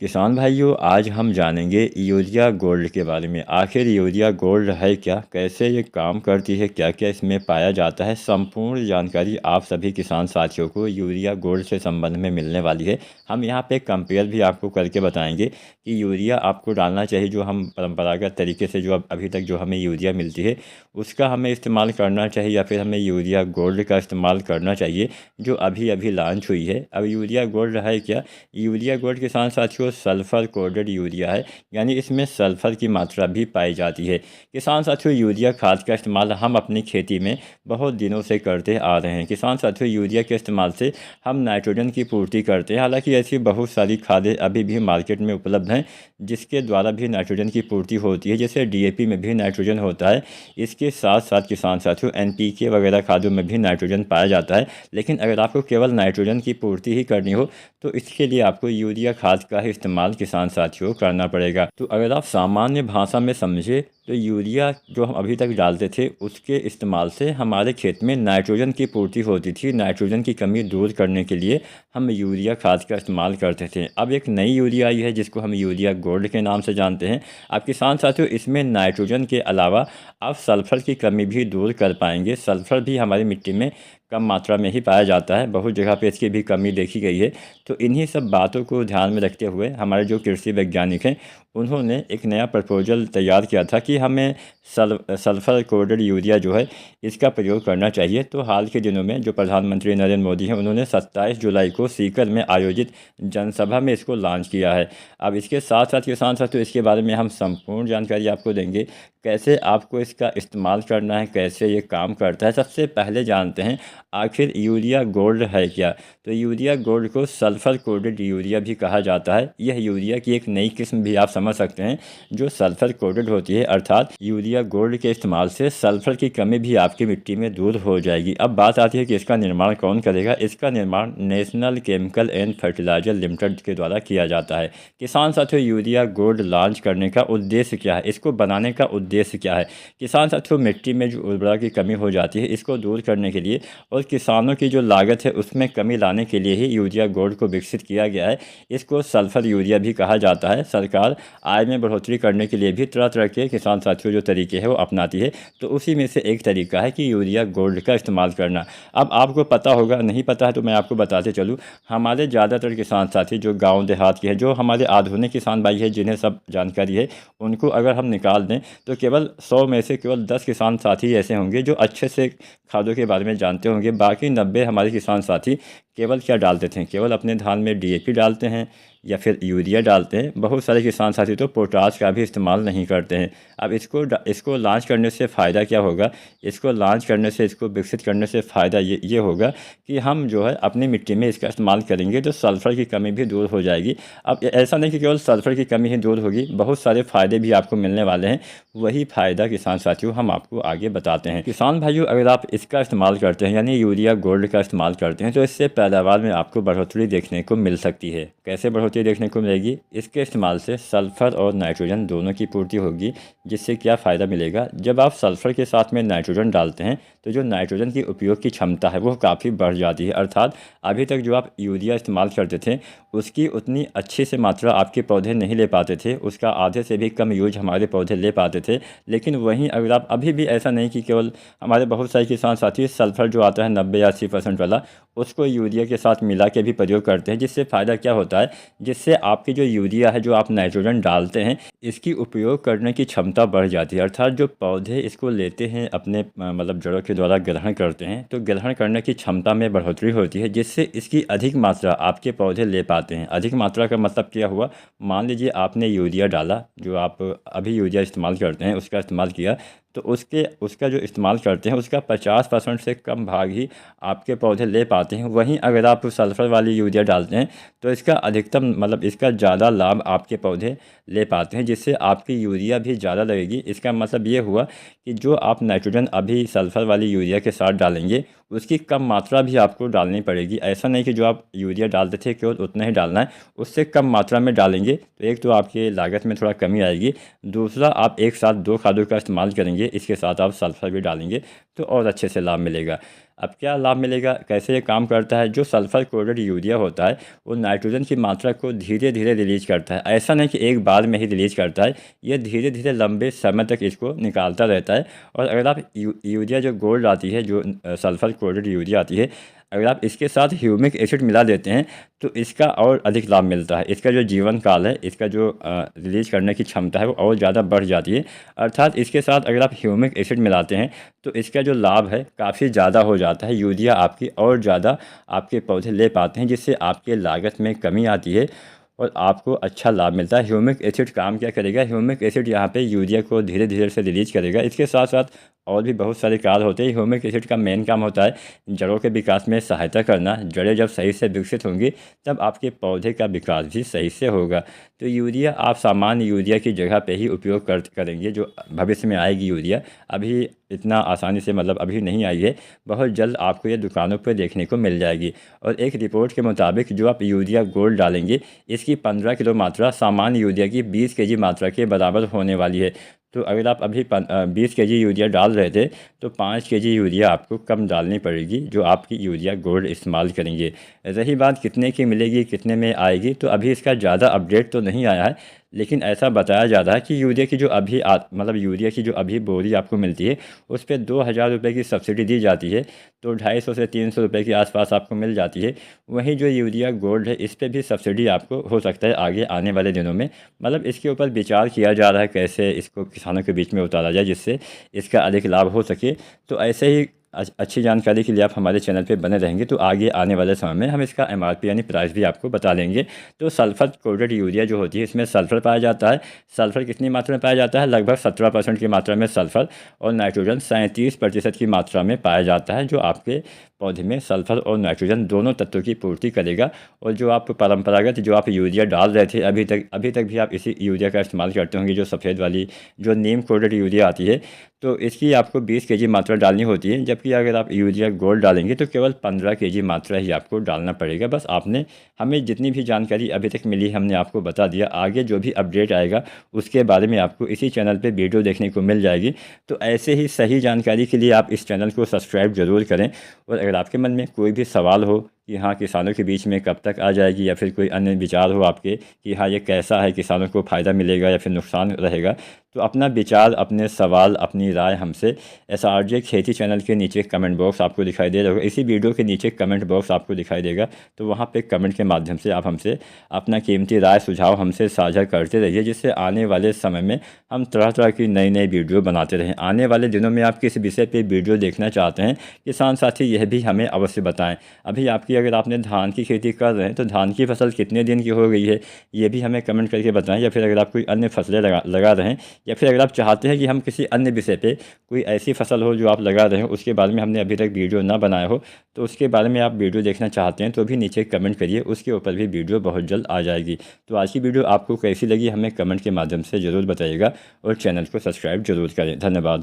किसान भाइयों, आज हम जानेंगे यूरिया गोल्ड के बारे में। आखिर यूरिया गोल्ड है क्या, कैसे ये काम करती है, क्या क्या इसमें पाया जाता है। संपूर्ण जानकारी आप सभी किसान साथियों को यूरिया गोल्ड से संबंध में मिलने वाली है। हम यहाँ पे कंपेयर भी आपको करके बताएंगे कि यूरिया आपको डालना चाहिए, जो हम परंपरागत तरीके से जो अभी तक जो हमें यूरिया मिलती है उसका हमें इस्तेमाल करना चाहिए, या फिर हमें यूरिया गोल्ड का इस्तेमाल करना चाहिए जो अभी अभी लॉन्च हुई है। अब यूरिया गोल्ड है क्या? यूरिया गोल्ड किसान साथियों सल्फर कोटेड यूरिया है, यानी इसमें सल्फर की मात्रा भी पाई जाती है। किसान साथियों, यूरिया खाद का इस्तेमाल हम अपनी खेती में बहुत दिनों से करते आ रहे हैं। किसान साथियों, यूरिया के इस्तेमाल से हम नाइट्रोजन की पूर्ति करते हैं। हालांकि ऐसी बहुत सारी खादें अभी भी मार्केट में उपलब्ध हैं जिसके द्वारा भी नाइट्रोजन की पूर्ति होती है, जैसे डीएपी में भी नाइट्रोजन होता है। इसके साथ साथ किसान साथियों एनपीके वगैरह खादों में भी नाइट्रोजन पाया जाता है। लेकिन अगर आपको केवल नाइट्रोजन की पूर्ति ही करनी हो तो इसके लिए आपको यूरिया खाद का ही इस्तेमाल किसान साथियों करना पड़ेगा। तो अगर आप सामान्य भाषा में समझे तो यूरिया जो हम अभी तक डालते थे उसके इस्तेमाल से हमारे खेत में नाइट्रोजन की पूर्ति होती थी। नाइट्रोजन की कमी दूर करने के लिए हम यूरिया खाद का इस्तेमाल करते थे। अब एक नई यूरिया आई है जिसको हम यूरिया गोल्ड के नाम से जानते हैं। अब किसान साथियों, इसमें नाइट्रोजन के अलावा आप सल्फर की कमी भी दूर कर पाएंगे। सल्फर भी हमारी मिट्टी में कम मात्रा में ही पाया जाता है, बहुत जगह पे इसकी भी कमी देखी गई है। तो इन्हीं सब बातों को ध्यान में रखते हुए हमारे जो कृषि वैज्ञानिक हैं उन्होंने एक नया प्रपोजल तैयार किया था कि हमें सल्फर कोटेड यूरिया जो है इसका प्रयोग करना चाहिए। तो हाल के दिनों में जो प्रधानमंत्री नरेंद्र मोदी हैं उन्होंने 27 जुलाई को सीकर में आयोजित जनसभा में इसको लॉन्च किया है। अब इसके साथ साथ किसान साथियों इसके बारे में हम संपूर्ण जानकारी आपको देंगे, कैसे आपको इसका इस्तेमाल करना है, कैसे ये काम करता है। सबसे पहले जानते हैं आखिर यूरिया गोल्ड है क्या। तो यूरिया गोल्ड को सल्फर कोटेड यूरिया भी कहा जाता है। यह यूरिया की एक नई किस्म भी आप समझ सकते हैं जो सल्फर कोटेड होती है, अर्थात यूरिया गोल्ड के इस्तेमाल से सल्फर की कमी भी आपकी मिट्टी में दूर हो जाएगी। अब बात आती है कि इसका निर्माण कौन करेगा। इसका निर्माण national chemical and fertiliser limited के द्वारा किया जाता है। किसान साथियों, यूरिया गोल्ड लॉन्च करने का उद्देश्य क्या है, इसको बनाने का उद्देश्य क्या है। किसान साथियों, मिट्टी में जो उर्वरता की कमी हो जाती है इसको दूर करने के लिए और किसानों की जो लागत है उसमें कमी लाने के लिए ही यूरिया गोल्ड को विकसित किया गया है। इसको सल्फर यूरिया भी कहा जाता है। सरकार आय में बढ़ोतरी करने के लिए भी तरह तरह के किसान साथियों जो तरीके हैं वो अपनाती है। तो उसी में से एक तरीका है कि यूरिया गोल्ड का इस्तेमाल करना। अब आपको पता होगा, नहीं पता है तो मैं आपको बताते चलूँ, हमारे ज़्यादातर किसान साथी जो गाँव देहात के हैं, जो हमारे आधुनिक किसान भाई हैं जिन्हें सब जानकारी है, उनको अगर हम निकाल दें तो केवल 100 में से केवल 10 किसान साथी ऐसे होंगे जो अच्छे से खादों के बारे में जानते होंगे। बाकी 90 हमारे किसान साथी केवल क्या डालते थे, केवल अपने धान में डीएपी डालते हैं या फिर यूरिया डालते हैं। बहुत सारे किसान साथी तो पोटाश का भी इस्तेमाल नहीं करते हैं। अब इसको लॉन्च करने से फ़ायदा क्या होगा, इसको लॉन्च करने से, इसको विकसित करने से फ़ायदा ये होगा कि हम जो है अपनी मिट्टी में इसका इस्तेमाल करेंगे तो सल्फ़र की कमी भी दूर हो जाएगी। अब ऐसा नहीं कि केवल सल्फ़र की कमी ही दूर होगी, बहुत सारे फ़ायदे भी आपको मिलने वाले हैं। वही फ़ायदा किसान साथियों हम आपको आगे बताते हैं। किसान भाइयों, अगर आप इसका इस्तेमाल करते हैं यानी यूरिया गोल्ड का इस्तेमाल करते हैं तो इससे पैदावार में आपको बढ़ोतरी देखने को मिल सकती है। कैसे बढ़ोतरी देखने को मिलेगी? इसके इस्तेमाल से सल्फ़र और नाइट्रोजन दोनों की पूर्ति होगी। जिससे क्या फ़ायदा मिलेगा, जब आप सल्फ़र के साथ में नाइट्रोजन डालते हैं तो जो नाइट्रोजन की उपयोग की क्षमता है वो काफ़ी बढ़ जाती है। अर्थात अभी तक जो आप यूरिया इस्तेमाल करते थे उसकी उतनी अच्छी से मात्रा आपके पौधे नहीं ले पाते थे, उसका आधे से भी कम यूज हमारे पौधे ले पाते थे। लेकिन वहीं अगर आप अभी भी, ऐसा नहीं कि केवल हमारे बहुत सारे किसान साथी सल्फ़र जो आता है 90 या 80% वाला, उसको यूरिया के साथ मिला के भी प्रयोग करते हैं। जिससे फ़ायदा क्या होता है, जिससे आपकी जो यूरिया है, जो आप नाइट्रोजन डालते हैं, इसकी उपयोग करने की क्षमता बढ़ जाती है। अर्थात जो पौधे इसको लेते हैं, अपने मतलब जड़ों के द्वारा ग्रहण करते हैं, तो ग्रहण करने की क्षमता में बढ़ोतरी होती है जिससे इसकी अधिक मात्रा आपके पौधे ले पाते हैं। अधिक मात्रा का मतलब क्या हुआ, मान लीजिए आपने यूरिया डाला, जो आप अभी यूरिया इस्तेमाल करते हैं उसका इस्तेमाल किया, तो उसका जो इस्तेमाल करते हैं उसका 50% से कम भाग ही आपके पौधे ले पाते हैं। वहीं अगर आप सल्फ़र वाली यूरिया डालते हैं तो इसका अधिकतम मतलब इसका ज़्यादा लाभ आपके पौधे ले पाते हैं, जिससे आपकी यूरिया भी ज़्यादा लगेगी। इसका मतलब ये हुआ कि जो आप नाइट्रोजन अभी सल्फ़र वाली यूरिया के साथ डालेंगे उसकी कम मात्रा भी आपको डालनी पड़ेगी। ऐसा नहीं कि जो आप यूरिया डालते थे केवल उतना ही डालना है, उससे कम मात्रा में डालेंगे तो एक तो आपकी लागत में थोड़ा कमी आएगी, दूसरा आप एक साथ 2 खादों का इस्तेमाल करेंगे, इसके साथ आप सल्फर भी डालेंगे तो और अच्छे से लाभ मिलेगा। अब क्या लाभ मिलेगा, कैसे ये काम करता है? जो सल्फर कोटेड यूरिया होता है वो नाइट्रोजन की मात्रा को धीरे धीरे रिलीज करता है। ऐसा नहीं कि एक बार में ही रिलीज करता है, ये धीरे धीरे लंबे समय तक इसको निकालता रहता है। और अगर आप यूरिया जो गोल्ड आती है, जो सल्फर कोटेड यूरिया आती है, अगर आप इसके साथ ह्यूमिक एसिड मिला देते हैं तो इसका और अधिक लाभ मिलता है। इसका जो जीवन काल है, इसका जो रिलीज करने की क्षमता है वो और ज़्यादा बढ़ जाती है। अर्थात इसके साथ अगर आप ह्यूमिक एसिड मिलाते हैं तो इसका जो लाभ है काफ़ी ज़्यादा हो जाता है। यूरिया आपकी और ज़्यादा आपके पौधे ले पाते हैं, जिससे आपके लागत में कमी आती है और आपको अच्छा लाभ मिलता है। ह्यूमिक एसिड काम क्या करेगा, ह्यूमिक एसिड यहाँ पे यूरिया को धीरे धीरे से रिलीज करेगा। इसके साथ साथ और भी बहुत सारे कार्य होते हैं। ह्यूमिक एसिड का मेन काम होता है जड़ों के विकास में सहायता करना। जड़ें जब सही से विकसित होंगी तब आपके पौधे का विकास भी सही से होगा। तो यूरिया आप सामान्य यूरिया की जगह पे ही उपयोग करेंगे, जो भविष्य में आएगी यूरिया। अभी इतना आसानी से मतलब अभी नहीं आई है, बहुत जल्द आपको ये दुकानों पर देखने को मिल जाएगी। और एक रिपोर्ट के मुताबिक जो आप यूरिया गोल्ड डालेंगे, इसकी 15 किलो मात्रा सामान्य यूरिया की 20 केजी मात्रा के बराबर होने वाली है। तो अगर आप अभी 20 केजी यूरिया डाल रहे थे तो 5 केजी यूरिया आपको कम डालनी पड़ेगी, जो आपकी यूरिया गोल्ड इस्तेमाल करेंगे। रही बात कितने की मिलेगी, कितने में आएगी, तो अभी इसका ज़्यादा अपडेट तो नहीं आया है, लेकिन ऐसा बताया जाता है कि यूरिया की जो अभी मतलब यूरिया की जो अभी बोरी आपको मिलती है उस पर 2,000 रुपये की सब्सिडी दी जाती है, तो 250 से 300 रुपये के आसपास आपको मिल जाती है। वहीं जो यूरिया गोल्ड है इस पर भी सब्सिडी आपको हो सकता है आगे आने वाले दिनों में। मतलब इसके ऊपर विचार किया जा रहा है कैसे इसको किसानों के बीच में उतारा जाए जिससे इसका अधिक लाभ हो सके। तो ऐसे ही अच्छी जानकारी के लिए आप हमारे चैनल पे बने रहेंगे तो आगे आने वाले समय में हम इसका MRP यानी प्राइस भी आपको बता देंगे। तो सल्फर कोटेड यूरिया जो होती है इसमें सल्फर पाया जाता है। सल्फर कितनी मात्रा में पाया जाता है? लगभग 17% की मात्रा में सल्फर, और नाइट्रोजन 37% की मात्रा में पाया जाता है, जो आपके पौधे में सल्फर और नाइट्रोजन दोनों तत्वों की पूर्ति करेगा। और जो आप परंपरागत जो आप यूरिया डाल रहे थे अभी तक भी आप इसी यूरिया का इस्तेमाल करते होंगे, जो सफ़ेद वाली जो नीम कोटेड यूरिया आती है, तो इसकी आपको 20 केजी मात्रा डालनी होती है। जबकि अगर आप यूरिया गोल्ड डालेंगे तो केवल 15 केजी मात्रा ही आपको डालना पड़ेगा। बस आपने हमें जितनी भी जानकारी अभी तक मिली हमने आपको बता दिया। आगे जो भी अपडेट आएगा उसके बारे में आपको इसी चैनल पे वीडियो देखने को मिल जाएगी। तो ऐसे ही सही जानकारी के लिए आप इस चैनल को सब्सक्राइब ज़रूर करें। और अगर आपके मन में कोई भी सवाल हो कि हाँ किसानों के बीच में कब तक आ जाएगी, या फिर कोई अन्य विचार हो आपके कि हाँ ये कैसा है, किसानों को फ़ायदा मिलेगा या फिर नुकसान रहेगा, तो अपना विचार, अपने सवाल, अपनी राय हमसे SRJ खेती चैनल के नीचे कमेंट बॉक्स आपको दिखाई दे रहा होगा। इसी वीडियो के नीचे कमेंट बॉक्स आपको दिखाई देगा, तो वहाँ पे कमेंट के माध्यम से आप हमसे अपना कीमती राय सुझाव हमसे साझा करते रहिए, जिससे आने वाले समय में हम तरह तरह की नई नई वीडियो बनाते रहें। आने वाले दिनों में आप किस विषय पर वीडियो देखना चाहते हैं किसान साथी, यह भी हमें अवश्य बताएँ। अभी आपकी अगर आपने धान की खेती कर रहे हैं तो धान की फसल कितने दिन की हो गई है ये भी हमें कमेंट करके बताएं। या फिर अगर आप कोई अन्य फसलें लगा रहे हैं, या फिर अगर आप चाहते हैं कि हम किसी अन्य विषय पे कोई ऐसी फसल हो जो आप लगा रहे हो उसके बारे में हमने अभी तक वीडियो ना बनाया हो, तो उसके बारे में आप वीडियो देखना चाहते हैं तो भी नीचे कमेंट करिए, उसके ऊपर भी वीडियो बहुत जल्द आ जाएगी। तो आज की वीडियो आपको कैसी लगी हमें कमेंट के माध्यम से ज़रूर बताइएगा, और चैनल को सब्सक्राइब जरूर करें। धन्यवाद।